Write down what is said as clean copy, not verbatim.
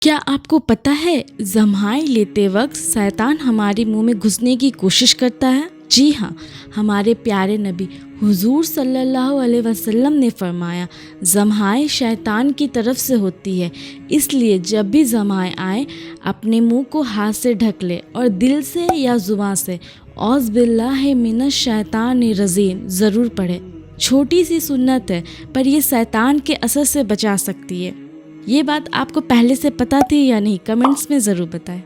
क्या आपको पता है जम्हाई लेते वक्त शैतान हमारे मुंह में घुसने की कोशिश करता है? जी हाँ, हमारे प्यारे नबी हुजूर सल्लल्लाहु अलैहि वसल्लम ने फरमाया, जम्हाई शैतान की तरफ से होती है, इसलिए जब भी जम्हाई आए अपने मुंह को हाथ से ढक ले और दिल से या जुबान से औज़ बिल्लाहि मिनश शैतानिर रजीम ज़रूर पढ़े। छोटी सी सुन्नत है, पर ये शैतान के असर से बचा सकती है। ये बात आपको पहले से पता थी या नहीं? कमेंट्स में ज़रूर बताएं।